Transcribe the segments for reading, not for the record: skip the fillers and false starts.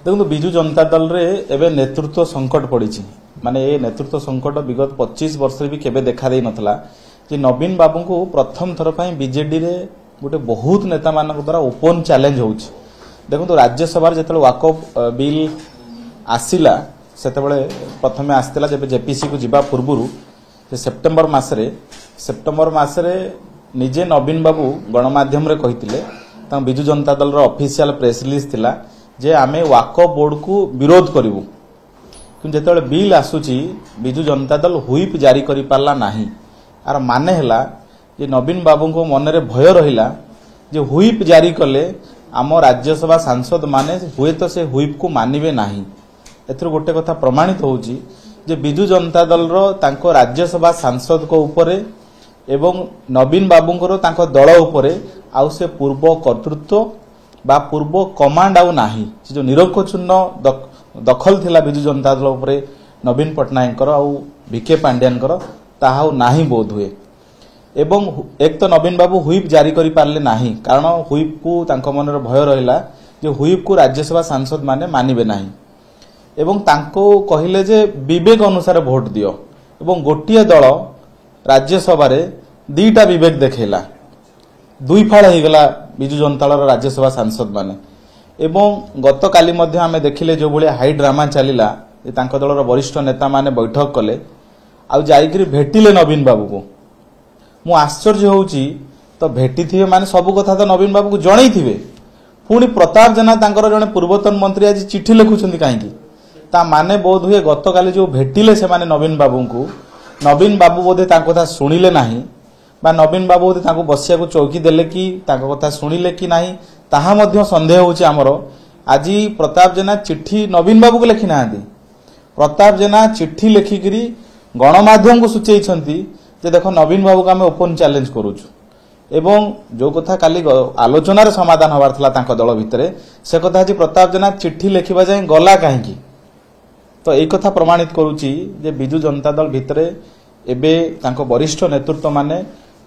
देखो विजु जनता दल रे एबे नेतृत्व संकट पड़ी माने ये नेतृत्व संकट विगत 25 वर्ष भी केबे देखा दे नथला जे नवीन बाबू को प्रथम थर पई बीजेडी रे गोटे बहुत नेता मानक द्वारा ओपन चैलेंज होउछ। देखो राज्यसभा जेतले वाकफ बिल आसिला सेतेबेले प्रथमे आस्तिला जेबे जेपीसी को जिबा पूर्वरु सेप्टेम्बर मासरे निजे नवीन बाबू गणमाध्यम रे कहितिले ता विजु जनता दल रो ऑफिशियल प्रेस रिलीज थिला जे आमे वाकफ बोर्ड को विरोध करिवु कि जेतले बिल आसुची विजु जनता दल हुईप जारी करि पारला नाही। आर माने हला जे नवीन बाबू को मन रे भय रहिला जे हुईप जारी कले आम राज्यसभा सांसद माने हुए तो से हुईप को मानिबे नाही। एथरो गोटे कथा प्रमाणित होउची जे विजु जनता दल रो तांको राज्यसभा सांसद को ऊपरे एवं नवीन बाबूंकर तांको दल ऊपरे आउ से पूर्व कर्तृत्व बा पूर्व कमांड आउ नाही। जो निरक्षुण्ण दखल थिला विजु जनता दल ऊपरे नवीन पटनायक आउ वीके पांड्यान ताहा नाही बोध हुए। एवं एक तो नवीन बाबू हुईप जारी करि पारले नाही कारण हुईप को तांको मनर भय रहिला जे हुईप को राज्यसभा सांसद माने मानिबे नाही एवं तांको कहिले जे विवेक अनुसार भोट दियो एवं गोटिए दल राज्यसभा रे दीटा विवेक देखेला दुई फाड़ हो गला विजु जनता दल राज्यसभा सांसद माने। एवं गत काली मध्य आमे देखिले जो भले हाई ड्रामा चलिला जे तांको दलर वरिष्ठ नेता माने बैठक कले आ जाइकरी भेटिले नवीन बाबू को मु आश्चर्य होउची तो भेटी थिबे माने सब कथा तो नवीन बाबू को जणै थिबे पुणी प्रताप जेना तांकर जने पूर्वतन मंत्री आज चिठी लिखुछंती काहेकि ता माने बोध हुए गत काली जो भेटिले से माने नवीन बाबू को नवीन बाबू बोधे तांको कथा सुनिले नाही बा नवीन बाबू बोधे तांको बसिया को चौकी देले कि तांको कथा सुनिले कि नाही ताहा मध्य संदेह होउची हमरो। आज प्रताप जेना चिठी नवीन बाबू को लिखि नांदी प्रताप जेना चिठी लिखिकरी गणमाध्यम को सूचेइछंती जे देखो नवीन बाबू को आमे ओपन चैलेंज करूछु एवं जो कथा काली आलोचनार समाधान होबार थला तांको दल भितरे से कथा आज प्रताप जेना चिठी लिखिबा जाय गला काहेकि तो एक कथा प्रमाणित करूची जे विजु जनता दल भितरे एबे तांको वरिष्ठ नेतृत्व माने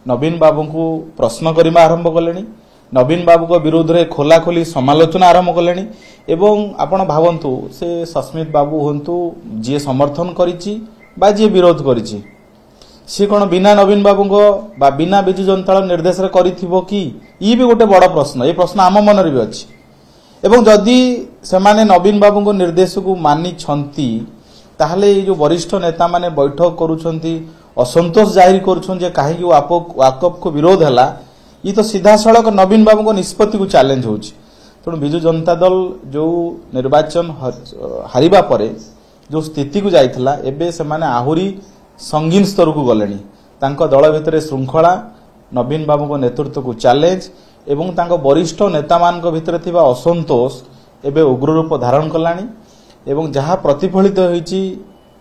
नवीन बाबू को प्रश्न करिमा आरंभ कलेनी नवीन बाबू को विरोध रे खोला खोली समालोचना आरंभ कलेनी एवं आपण भावंतु से सस्मित बाबू होंतु जे समर्थन करिछि बा जे विरोध करिछि से कोन बिना नवीन बाबू को बा बिना विजु जनता दल निर्देश रे करिथिबो कि ई भी गोटे बड़ प्रश्न ए प्रश्न आम मन रे भी अछि एवं जदि सेमाने नवीन बाबू को निर्देश को मानि छंती ताहले जो वरिष्ठ नेता माने बैठक करूछंती असंतोष जाहिर करूछन जे काहे कि वाकफ को विरोध हला ई तो सीधा सड़क नवीन बाबू को निष्पत्ति को चैलेंज होउछ। तेणु विजु जनता दल जो निर्वाचन हारिबा परे जो स्थिति को जाइथिला एबे सेमाने आहुरी संगीन स्तर को गलेनी तांको दल भितरे श्रृंखला नवीन बाबू को नेतृत्व को चैलेंज एवं तांको वरिष्ठ नेता मान को भितरे थिबा असंतोष एबे उग्र रूप धारण कलानी एवं जहाँ प्रतिफलित होईची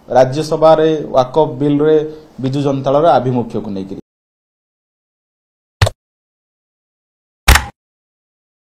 राज्यसभा रे वाकफ बिल रे विजु जनता दल आभिमुख्य को लेकर।